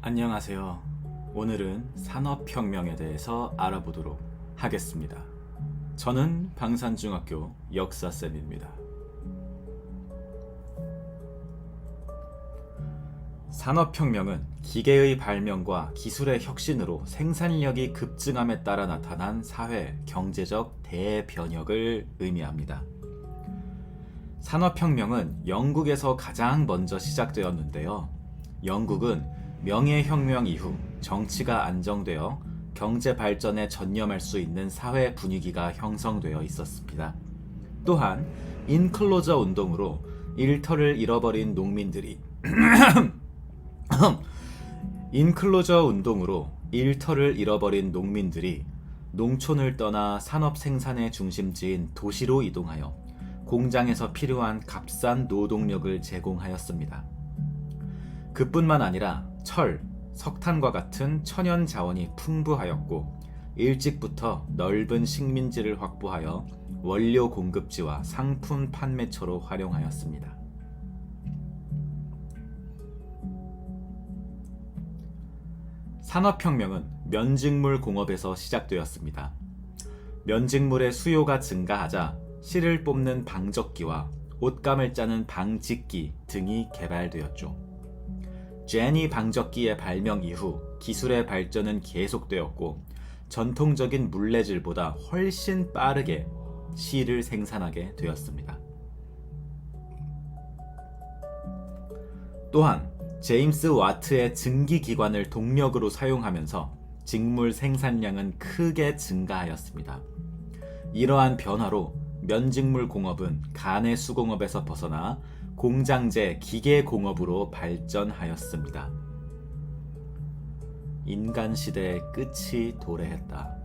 안녕하세요. 오늘은 산업혁명에 대해서 알아보도록 하겠습니다. 저는 방산중학교 역사쌤입니다. 산업혁명은 기계의 발명과 기술의 혁신으로 생산력이 급증함에 따라 나타난 사회, 경제적 대변혁을 의미합니다. 산업혁명은 영국에서 가장 먼저 시작되었는데요. 영국은 명예혁명 이후 정치가 안정되어 경제 발전에 전념할 수 있는 사회 분위기가 형성되어 있었습니다. 또한 인클로저 운동으로 일터를 잃어버린 농민들이 농촌을 떠나 산업 생산의 중심지인 도시로 이동하여 공장에서 필요한 값싼 노동력을 제공하였습니다. 그뿐만 아니라 철, 석탄과 같은 천연 자원이 풍부하였고 일찍부터 넓은 식민지를 확보하여 원료 공급지와 상품 판매처로 활용하였습니다. 산업혁명은 면직물 공업에서 시작되었습니다. 면직물의 수요가 증가하자 실을 뽑는 방적기와 옷감을 짜는 방직기 등이 개발되었죠. 제니 방적기의 발명 이후 기술의 발전은 계속되었고 전통적인 물레질보다 훨씬 빠르게 실을 생산하게 되었습니다. 또한 제임스 와트의 증기기관을 동력으로 사용하면서 직물 생산량은 크게 증가하였습니다. 이러한 변화로 면직물 공업은 간의 수공업에서 벗어나 공장제 기계공업으로 발전하였습니다. 인간 시대의 끝이 도래했다.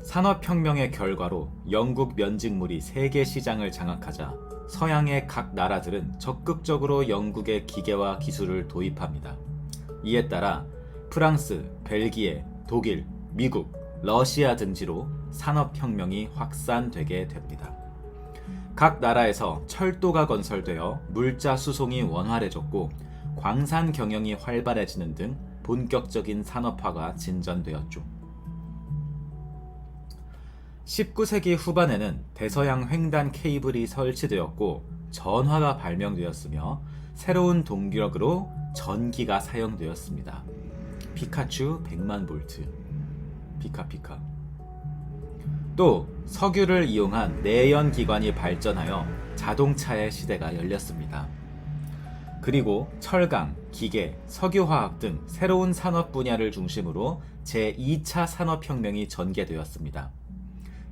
산업혁명의 결과로 영국 면직물이 세계 시장을 장악하자 서양의 각 나라들은 적극적으로 영국의 기계와 기술을 도입합니다. 이에 따라 프랑스, 벨기에, 독일, 미국, 러시아 등지로 산업혁명이 확산되게 됩니다. 각 나라에서 철도가 건설되어 물자 수송이 원활해졌고 광산 경영이 활발해지는 등 본격적인 산업화가 진전되었죠. 19세기 후반에는 대서양 횡단 케이블이 설치되었고 전화가 발명되었으며 새로운 동력으로 전기가 사용되었습니다. 피카츄 100만 볼트 피카피카. 또 석유를 이용한 내연기관이 발전하여 자동차의 시대가 열렸습니다. 그리고 철강, 기계, 석유화학 등 새로운 산업 분야를 중심으로 제2차 산업혁명이 전개되었습니다.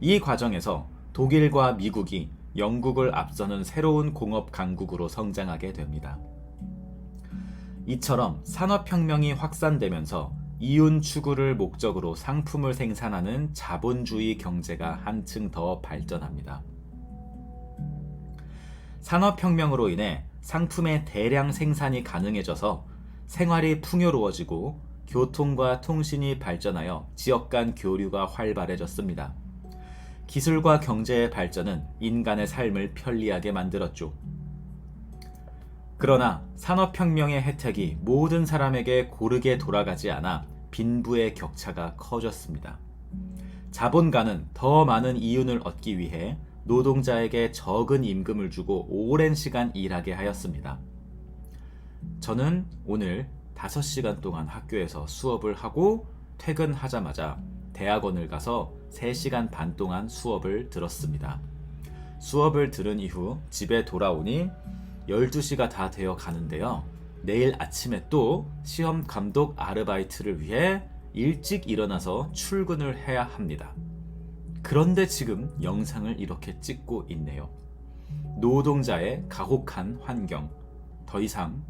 이 과정에서 독일과 미국이 영국을 앞서는 새로운 공업 강국으로 성장하게 됩니다. 이처럼 산업혁명이 확산되면서 이윤 추구를 목적으로 상품을 생산하는 자본주의 경제가 한층 더 발전합니다. 산업혁명으로 인해 상품의 대량 생산이 가능해져서 생활이 풍요로워지고 교통과 통신이 발전하여 지역 간 교류가 활발해졌습니다. 기술과 경제의 발전은 인간의 삶을 편리하게 만들었죠. 그러나 산업혁명의 혜택이 모든 사람에게 고르게 돌아가지 않아 빈부의 격차가 커졌습니다. 자본가는 더 많은 이윤을 얻기 위해 노동자에게 적은 임금을 주고 오랜 시간 일하게 하였습니다. 저는 오늘 5시간 동안 학교에서 수업을 하고 퇴근하자마자 대학원을 가서 3시간 반 동안 수업을 들었습니다. 수업을 들은 이후 집에 돌아오니 12시가 다 되어 가는데요. 내일 아침에 또 시험 감독 아르바이트를 위해 일찍 일어나서 출근을 해야 합니다. 그런데 지금 영상을 이렇게 찍고 있네요. 노동자의 가혹한 환경, 더 이상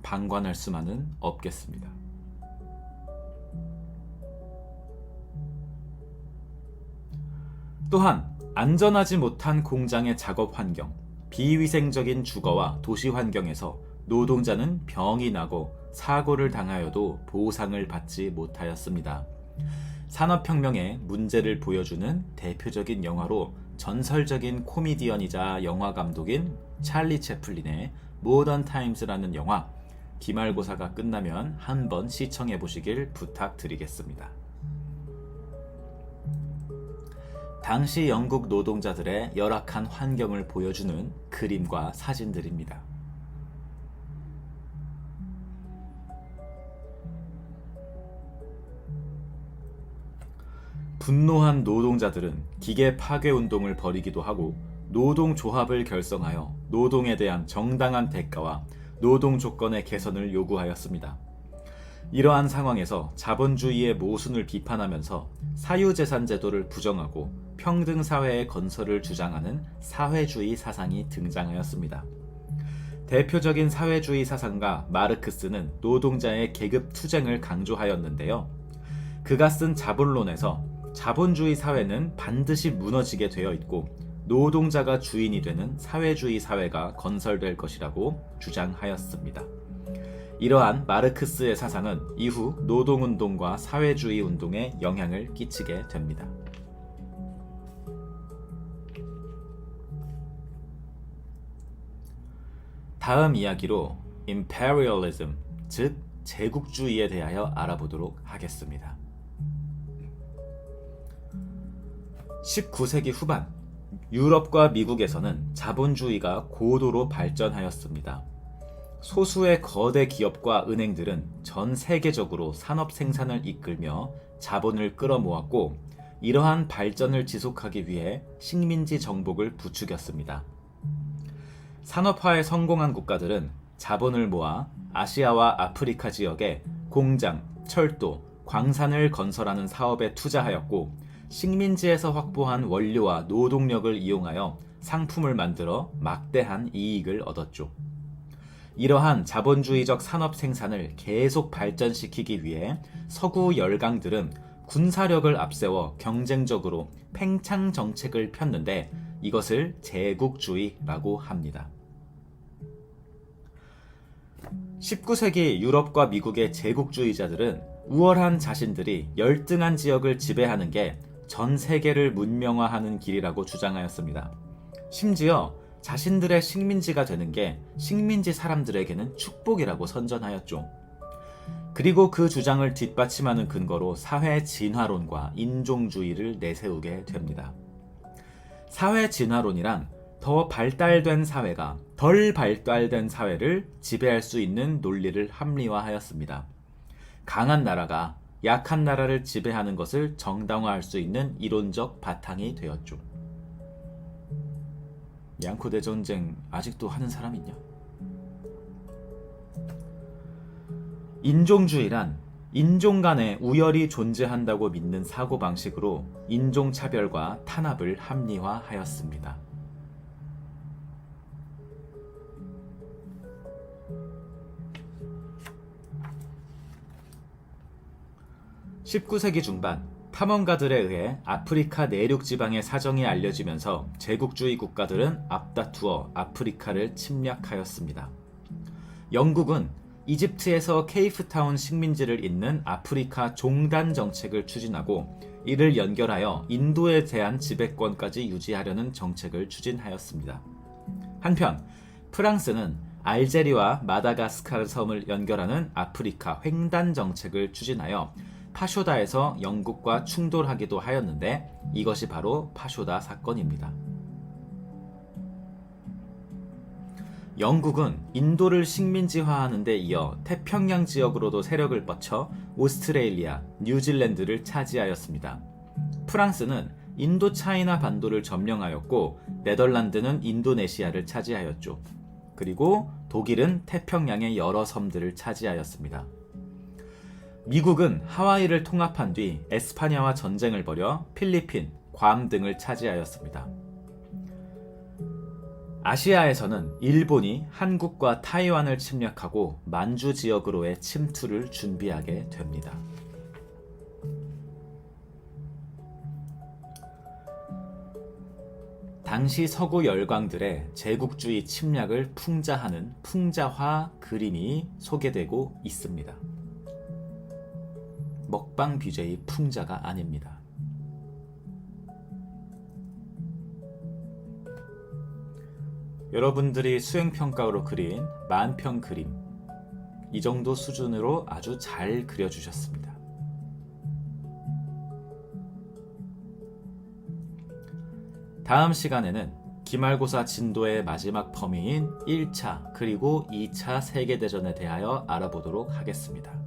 방관할 수만은 없겠습니다. 또한 안전하지 못한 공장의 작업 환경, 비위생적인 주거와 도시 환경에서 노동자는 병이 나고 사고를 당하여도 보상을 받지 못하였습니다. 산업혁명의 문제를 보여주는 대표적인 영화로 전설적인 코미디언이자 영화 감독인 찰리 채플린의 모던 타임스라는 영화, 기말고사가 끝나면 한번 시청해 보시길 부탁드리겠습니다. 당시 영국 노동자들의 열악한 환경을 보여주는 그림과 사진들입니다. 분노한 노동자들은 기계 파괴 운동을 벌이기도 하고 노동조합을 결성하여 노동에 대한 정당한 대가와 노동 조건의 개선을 요구하였습니다. 이러한 상황에서 자본주의의 모순을 비판하면서 사유재산 제도를 부정하고 평등사회의 건설을 주장하는 사회주의 사상이 등장하였습니다. 대표적인 사회주의 사상가 마르크스는 노동자의 계급 투쟁을 강조하였는데요. 그가 쓴 자본론에서 자본주의 사회는 반드시 무너지게 되어 있고 노동자가 주인이 되는 사회주의 사회가 건설될 것이라고 주장하였습니다. 이러한 마르크스의 사상은 이후 노동운동과 사회주의 운동에 영향을 끼치게 됩니다. 다음 이야기로 imperialism, 즉 제국주의에 대하여 알아보도록 하겠습니다. 19세기 후반, 유럽과 미국에서는 자본주의가 고도로 발전하였습니다. 소수의 거대 기업과 은행들은 전 세계적으로 산업 생산을 이끌며 자본을 끌어모았고, 이러한 발전을 지속하기 위해 식민지 정복을 부추겼습니다. 산업화에 성공한 국가들은 자본을 모아 아시아와 아프리카 지역에 공장, 철도, 광산을 건설하는 사업에 투자하였고, 식민지에서 확보한 원료와 노동력을 이용하여 상품을 만들어 막대한 이익을 얻었죠. 이러한 자본주의적 산업 생산을 계속 발전시키기 위해 서구 열강들은 군사력을 앞세워 경쟁적으로 팽창 정책을 폈는데, 이것을 제국주의라고 합니다. 19세기 유럽과 미국의 제국주의자들은 우월한 자신들이 열등한 지역을 지배하는 게 전 세계를 문명화하는 길이라고 주장하였습니다. 심지어 자신들의 식민지가 되는 게 식민지 사람들에게는 축복이라고 선전하였죠. 그리고 그 주장을 뒷받침하는 근거로 사회 진화론과 인종주의를 내세우게 됩니다. 사회 진화론이란 더 발달된 사회가 덜 발달된 사회를 지배할 수 있는 논리를 합리화하였습니다. 강한 나라가 약한 나라를 지배하는 것을 정당화할 수 있는 이론적 바탕이 되었죠. 양코 대전쟁 아직도 하는 사람 있냐? 인종주의란 인종 간에 우열이 존재한다고 믿는 사고방식으로 인종차별과 탄압을 합리화하였습니다. 19세기 중반, 탐험가들에 의해 아프리카 내륙 지방의 사정이 알려지면서 제국주의 국가들은 앞다투어 아프리카를 침략하였습니다. 영국은 이집트에서 케이프타운 식민지를 잇는 아프리카 종단 정책을 추진하고, 이를 연결하여 인도에 대한 지배권까지 유지하려는 정책을 추진하였습니다. 한편 프랑스는 알제리와 마다가스카르 섬을 연결하는 아프리카 횡단 정책을 추진하여 파쇼다에서 영국과 충돌하기도 하였는데, 이것이 바로 파쇼다 사건입니다. 영국은 인도를 식민지화하는 데 이어 태평양 지역으로도 세력을 뻗쳐 오스트레일리아, 뉴질랜드를 차지하였습니다. 프랑스는 인도차이나 반도를 점령하였고, 네덜란드는 인도네시아를 차지하였죠. 그리고 독일은 태평양의 여러 섬들을 차지하였습니다. 미국은 하와이를 통합한 뒤 에스파냐와 전쟁을 벌여 필리핀, 괌 등을 차지하였습니다. 아시아에서는 일본이 한국과 타이완을 침략하고 만주 지역으로의 침투를 준비하게 됩니다. 당시 서구 열강들의 제국주의 침략을 풍자하는 풍자화 그림이 소개되고 있습니다. 먹방 BJ 풍자가 아닙니다. 여러분들이 수행평가로 그린 만평 그림, 이 정도 수준으로 아주 잘 그려주셨습니다. 다음 시간에는 기말고사 진도의 마지막 범위인 1차 그리고 2차 세계대전에 대하여 알아보도록 하겠습니다.